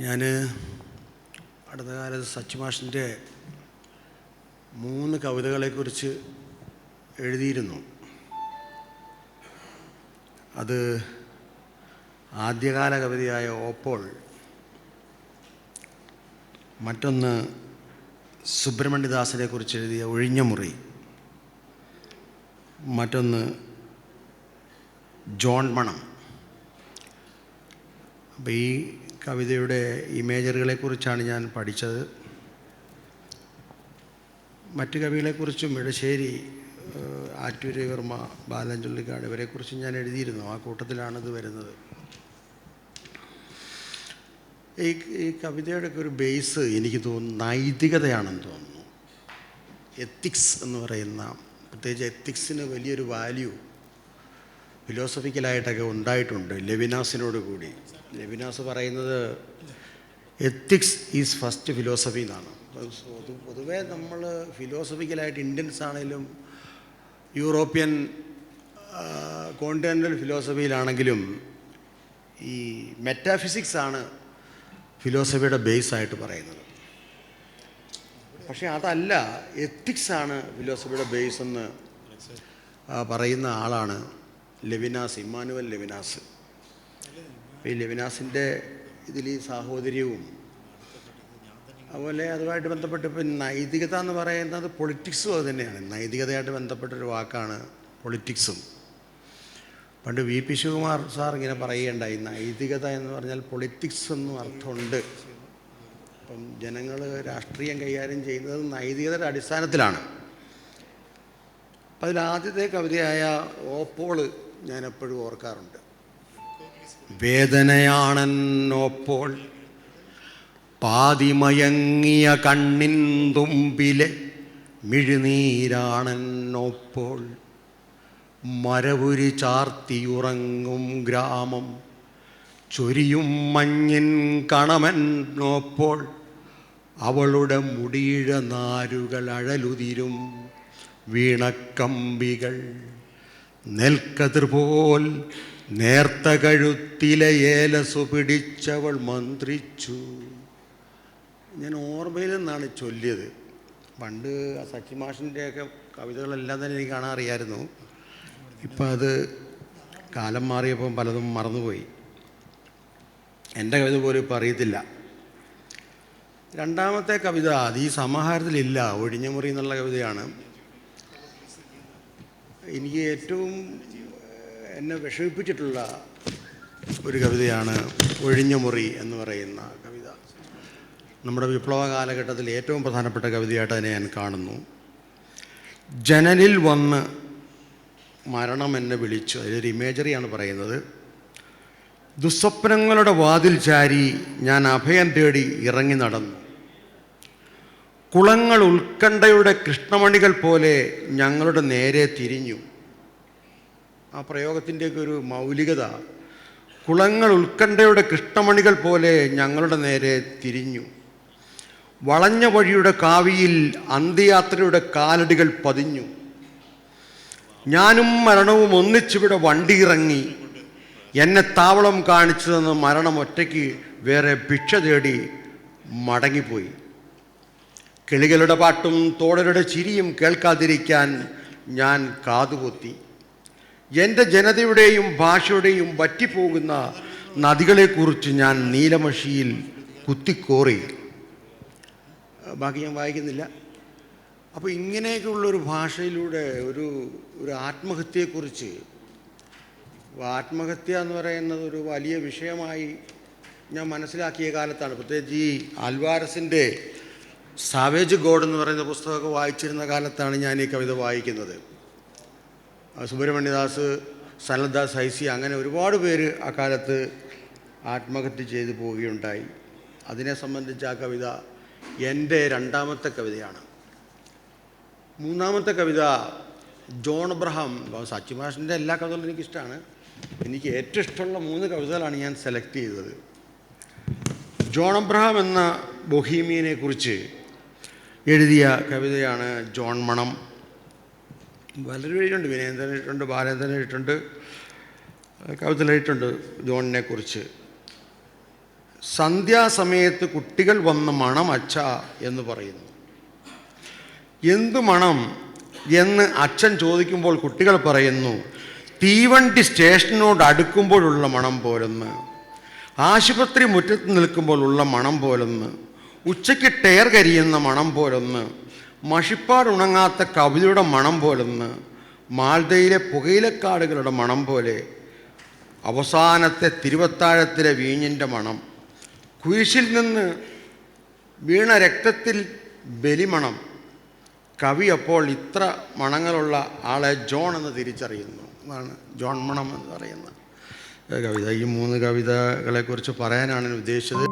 ഞാൻ അടുത്ത കാലത്ത് സച്ചിമാഷിൻ്റെ 3 കവിതകളെക്കുറിച്ച് എഴുതിയിരുന്നു. അത് ആദ്യകാല കവിതയായ ഓപ്പോൾ, മറ്റൊന്ന് സുബ്രഹ്മണ്യദാസിനെ കുറിച്ച് എഴുതിയ ഒഴിഞ്ഞ മുറി, മറ്റൊന്ന് ജോൺ മണം. അപ്പോൾ ഈ കവിതയുടെ ഇമേജറികളെക്കുറിച്ചാണ് ഞാൻ പഠിച്ചത്. മറ്റ് കവികളെക്കുറിച്ചും ഇടശ്ശേരി, ആറ്റൂരവർമ്മ, ബാലൻ ചുള്ളിക്കാട് ഇവരെക്കുറിച്ചും ഞാൻ എഴുതിയിരുന്നു. ആ കൂട്ടത്തിലാണിത് വരുന്നത്. ഈ കവിതയുടെയൊക്കെ ഒരു ബേസ് എനിക്ക് തോന്നുന്നു നൈതികതയാണെന്ന് തോന്നുന്നു. എത്തിക്സ് എന്ന് പറയുന്ന, പ്രത്യേകിച്ച് എത്തിക്സിന് വലിയൊരു വാല്യൂ ഫിലോസഫിക്കലായിട്ടൊക്കെ ഉണ്ടായിട്ടുണ്ട് ലെവിനാസിനോട് കൂടി. ലെവിനാസ് പറയുന്നത് എത്തിക്സ് ഈസ് ഫസ്റ്റ് ഫിലോസഫി എന്നാണ്. പൊതുവേ നമ്മൾ ഫിലോസഫിക്കലായിട്ട് ഇന്ത്യൻസ് ആണെങ്കിലും യൂറോപ്യൻ കോണ്ടിനെൻ്റൽ ഫിലോസഫിയിലാണെങ്കിലും ഈ മെറ്റാഫിസിക്സ് ആണ് ഫിലോസഫിയുടെ ബേസായിട്ട് പറയുന്നത്. പക്ഷേ അതല്ല, എത്തിക്സാണ് ഫിലോസഫിയുടെ ബേസ് എന്ന് പറയുന്ന ആളാണ് ലെവിനാസ്, ഇമ്മാനുവൽ ലെവിനാസ്. ഈ ലെവിനാസിൻ്റെ ഇതിൽ ഈ സാഹോദര്യവും അതുപോലെ അതുമായിട്ട് ബന്ധപ്പെട്ട് ഇപ്പം നൈതികത എന്ന് പറയുന്നത് പൊളിറ്റിക്സും അത് തന്നെയാണ്. നൈതികതയായിട്ട് ബന്ധപ്പെട്ടൊരു വാക്കാണ് പൊളിറ്റിക്സും. പണ്ട് വി പി ശിവകുമാർ സാർ ഇങ്ങനെ പറയുകയുണ്ടായി, നൈതികത എന്ന് പറഞ്ഞാൽ പൊളിറ്റിക്സ് എന്നും അർത്ഥമുണ്ട്. അപ്പം ജനങ്ങൾ രാഷ്ട്രീയം കൈകാര്യം ചെയ്യുന്നത് നൈതികതയുടെ അടിസ്ഥാനത്തിലാണ്. അപ്പം അതിലാദ്യത്തെ കവിതയായ ഓപ്പോള് ഞാൻ എപ്പോഴും ഓർക്കാറുണ്ട്. വേദനയാണെന്നോപ്പോൾ പാതിമയങ്ങിയ കണ്ണിൻ തുമ്പിലെ മിഴുനീരാണെന്നോപ്പോൾ മരവുരി ചാർത്തിയുറങ്ങും ഗ്രാമം ചൊരിയും മഞ്ഞിൻ കണമെന്നോപ്പോൾ അവളുടെ മുടിയിഴ നാരുകൾ അഴലുതിരും വീണക്കമ്പികൾ നെൽക്കതിർ പോൽ നേർത്ത കഴുത്തിലെ ഏലസു പിടിച്ചവൾ മന്ത്രിച്ചു. ഞാൻ ഓർമ്മയിൽ നിന്നാണ് ചൊല്ലിയത്. പണ്ട് സച്ചിമാഷിൻ്റെയൊക്കെ കവിതകളെല്ലാം തന്നെ എനിക്ക് കാണാൻ അറിയാമായിരുന്നു. ഇപ്പം അത് കാലം മാറിയപ്പം പലതും മറന്നുപോയി. എൻ്റെ കവിത പോലും ഇപ്പം അറിയത്തില്ല. രണ്ടാമത്തെ കവിത അത് ഈ സമാഹാരത്തിലില്ല, ഒഴിഞ്ഞ മുറി എന്നുള്ള കവിതയാണ്. എനിക്ക് ഏറ്റവും എന്നെ വിഷമിപ്പിച്ചിട്ടുള്ള ഒരു കവിതയാണ് ഒഴിഞ്ഞ മുറി എന്ന് പറയുന്ന കവിത. നമ്മുടെ വിപ്ലവ കാലഘട്ടത്തിൽ ഏറ്റവും പ്രധാനപ്പെട്ട കവിതയായിട്ട് അതിനെ ഞാൻ കാണുന്നു. ജനലിൽ വന്ന് മരണം എന്നെ വിളിച്ചു. അതിലൊരു ഇമേജറിയാണ് പറയുന്നത്. ദുസ്വപ്നങ്ങളുടെ വാതിൽ ചാരി ഞാൻ അഭയം തേടി ഇറങ്ങി നടന്നു. കുളങ്ങൾ ഉത്കണ്ഠയുടെ കൃഷ്ണമണികൾ പോലെ ഞങ്ങളുടെ നേരെ തിരിഞ്ഞു. ആ പ്രയോഗത്തിൻ്റെയൊക്കെ ഒരു മൗലികത, കുളങ്ങൾ ഉത്കണ്ഠയുടെ കൃഷ്ണമണികൾ പോലെ ഞങ്ങളുടെ നേരെ തിരിഞ്ഞു. വളഞ്ഞ വഴിയുടെ കാവിയിൽ അന്ത്യയാത്രയുടെ കാലടികൾ പതിഞ്ഞു. ഞാനും മരണവും ഒന്നിച്ചിവിടെ വണ്ടിയിറങ്ങി. എന്നെ താവളം കാണിച്ചു തന്ന മരണം ഒറ്റയ്ക്ക് വേറെ ഭിക്ഷ തേടി മടങ്ങിപ്പോയി. കിളികളുടെ പാട്ടും തോടരുടെ ചിരിയും കേൾക്കാതിരിക്കാൻ ഞാൻ കാതുപൊത്തി. എൻ്റെ ജനതയുടെയും ഭാഷയുടെയും വറ്റിപ്പോകുന്ന നദികളെക്കുറിച്ച് ഞാൻ നീലമഷിയിൽ കുത്തിക്കോറി. ബാക്കി ഞാൻ വായിക്കുന്നില്ല. അപ്പോൾ ഇങ്ങനെയൊക്കെയുള്ളൊരു ഭാഷയിലൂടെ ഒരു ആത്മഹത്യയെക്കുറിച്ച്, ആത്മഹത്യ എന്ന് പറയുന്നത് ഒരു വലിയ വിഷയമായി ഞാൻ മനസ്സിലാക്കിയ കാലത്താണ്. പ്രത്യേകിച്ച് ഈ ആൽവാരസിൻ്റെ സാവേജ് ഗോഡ് എന്ന് പറയുന്ന പുസ്തകമൊക്കെ വായിച്ചിരുന്ന കാലത്താണ് ഞാൻ ഈ കവിത വായിക്കുന്നത്. സുബ്രഹ്മണ്യദാസ്, സനൽദാസ് ഹൈസി, അങ്ങനെ ഒരുപാട് പേര് ആ കാലത്ത് ആത്മഹത്യ ചെയ്തു പോവുകയുണ്ടായി. അതിനെ സംബന്ധിച്ച് ആ കവിത എൻ്റെ രണ്ടാമത്തെ കവിതയാണ്. മൂന്നാമത്തെ കവിത ജോൺ അബ്രഹാം. സച്ചിമാഷിൻ്റെ എല്ലാ കവിതകളും എനിക്കിഷ്ടമാണ്. എനിക്ക് ഏറ്റവും ഇഷ്ടമുള്ള 3 കവിതകളാണ് ഞാൻ സെലക്ട് ചെയ്തത്. ജോൺ അബ്രഹാം എന്ന ബൊഹീമിയനെ കുറിച്ച് എഴുതിയ കവിതയാണ് ജോൺ മണം. പലരും എഴുതിയിട്ടുണ്ട്, വിനേന്ദ്രൻ എഴുതിയിട്ടുണ്ട്, ബാലേന്ദ്രൻ എഴുതിയിട്ടുണ്ട്, കവിതകൾ എഴുതിയിട്ടുണ്ട് ജോണിനെ കുറിച്ച്. സന്ധ്യാസമയത്ത് കുട്ടികൾ വന്ന് മണം അച്ഛ എന്ന് പറയുന്നു. എന്തു മണം എന്ന് അച്ഛൻ ചോദിക്കുമ്പോൾ കുട്ടികൾ പറയുന്നു, തീവണ്ടി സ്റ്റേഷനോട് അടുക്കുമ്പോഴുള്ള മണം പോലൊന്ന്, ആശുപത്രി മുറ്റത്ത് നിൽക്കുമ്പോൾ ഉള്ള മണം പോലൊന്ന്, ഉച്ചയ്ക്ക് ടയർ കരിയുന്ന മണം പോലൊന്ന്, മഷിപ്പാടുണങ്ങാത്ത കവിതയുടെ മണം പോലൊന്ന്, മാൾദയിലെ പുകയിലക്കാടുകളുടെ മണം പോലെ, അവസാനത്തെ തിരുവത്താഴത്തിലെ വീഞ്ഞിൻ്റെ മണം, കുരിശിൽ നിന്ന് വീണ രക്തത്തിൽ ബലിമണം. കവി അപ്പോൾ ഇത്ര മണങ്ങളുള്ള ആളെ ജോൺ എന്ന് തിരിച്ചറിയുന്നു. അതാണ് ജോൺ മണം എന്ന് പറയുന്ന കവിത. ഈ 3 കവിതകളെക്കുറിച്ച് പറയാനാണ് ഉദ്ദേശിച്ചത്.